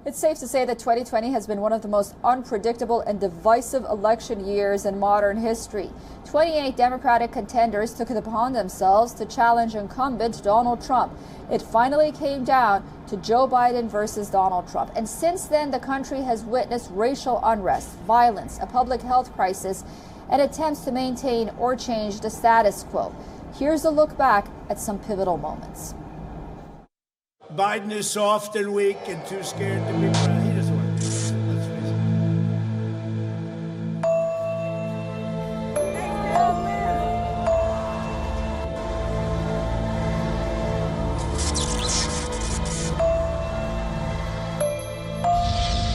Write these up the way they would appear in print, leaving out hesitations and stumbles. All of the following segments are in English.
It's safe to say that 2020 has been one of the most unpredictable and divisive election years in modern history. 28 Democratic contenders took it upon themselves to challenge incumbent Donald Trump. It finally came down to Joe Biden versus Donald Trump. And since then, the country has witnessed racial unrest, violence, a public health crisis, and attempts to maintain or change the status quo. Here's a look back at some pivotal moments. Biden is soft and weak and too scared to be president. He doesn't want to do this. Let's face it.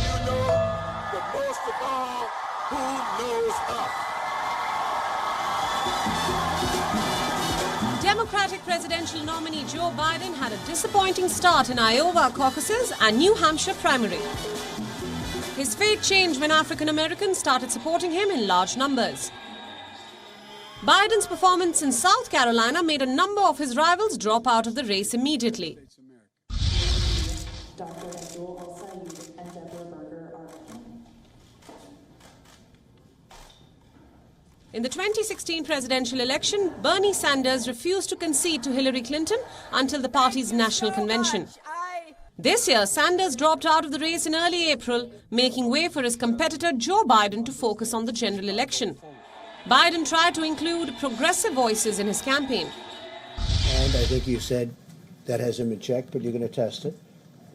You know, but most of all, who knows us? Democratic presidential nominee Joe Biden had a disappointing start in Iowa caucuses and New Hampshire primary. His fate changed when African Americans started supporting him in large numbers. Biden's performance in South Carolina made a number of his rivals drop out of the race immediately. In the 2016 presidential election, Bernie Sanders refused to concede to Hillary Clinton until the party's national convention. This year, Sanders dropped out of the race in early April, making way for his competitor Joe Biden to focus on the general election. Biden tried to include progressive voices in his campaign. And I think you said that hasn't been checked, but you're going to test it.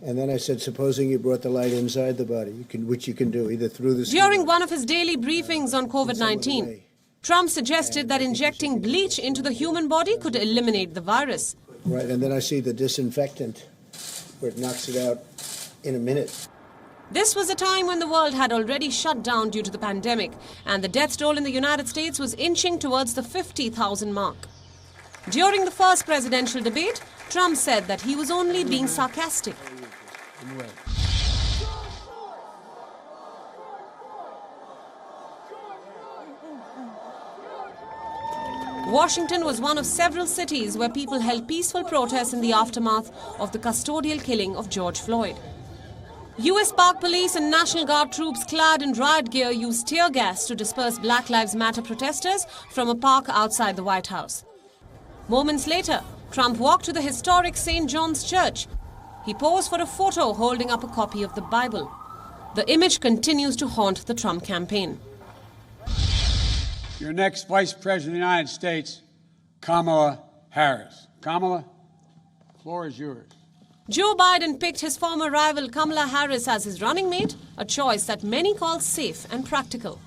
And then I said, supposing you brought the light inside the body, which you can do either through the... During one of his daily briefings on COVID-19, Trump suggested that injecting bleach into the human body could eliminate the virus. Right, and then I see the disinfectant, where it knocks it out in a minute. This was a time when the world had already shut down due to the pandemic, and the death toll in the United States was inching towards the 50,000 mark. During the first presidential debate, Trump said that he was only being sarcastic. Washington was one of several cities where people held peaceful protests in the aftermath of the custodial killing of George Floyd. US Park Police and National Guard troops clad in riot gear used tear gas to disperse Black Lives Matter protesters from a park outside the White House. Moments later, Trump walked to the historic St. John's Church. He posed for a photo holding up a copy of the Bible. The image continues to haunt the Trump campaign. Your next Vice President of the United States, Kamala Harris. Kamala, the floor is yours. Joe Biden picked his former rival Kamala Harris as his running mate, a choice that many call safe and practical.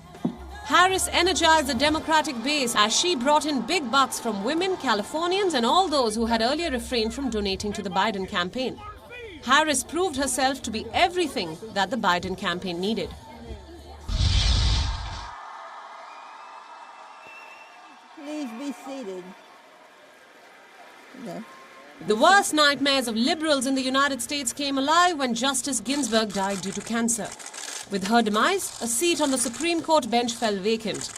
Harris energized the Democratic base as she brought in big bucks from women, Californians, and all those who had earlier refrained from donating to the Biden campaign. Harris proved herself to be everything that the Biden campaign needed. Please be seated. No. The worst nightmares of liberals in the United States came alive when Justice Ginsburg died due to cancer. With her demise, a seat on the Supreme Court bench fell vacant.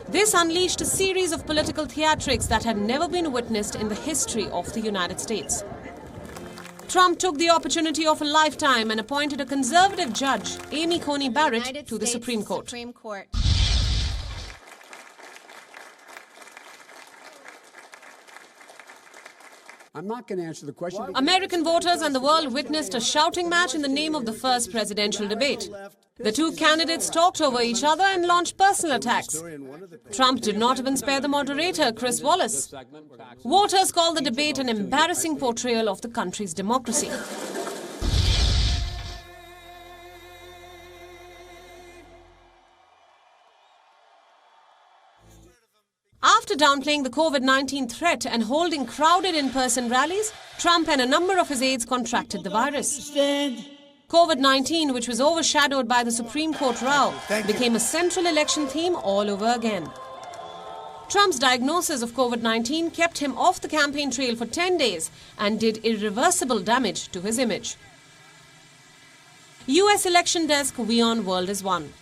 This unleashed a series of political theatrics that had never been witnessed in the history of the United States. Trump took the opportunity of a lifetime and appointed a conservative judge, Amy Coney Barrett, to the Supreme Court. I'm not going to answer the question. American voters and the world witnessed a shouting match in the name of the first presidential debate. The two candidates talked over each other and launched personal attacks. Trump did not even spare the moderator, Chris Wallace. Voters called the debate an embarrassing portrayal of the country's democracy. After downplaying the COVID-19 threat and holding crowded in-person rallies, Trump and a number of his aides contracted the virus. COVID-19, which was overshadowed by the Supreme Court row, became a central election theme all over again. Trump's diagnosis of COVID-19 kept him off the campaign trail for 10 days and did irreversible damage to his image. US election desk WION World is One.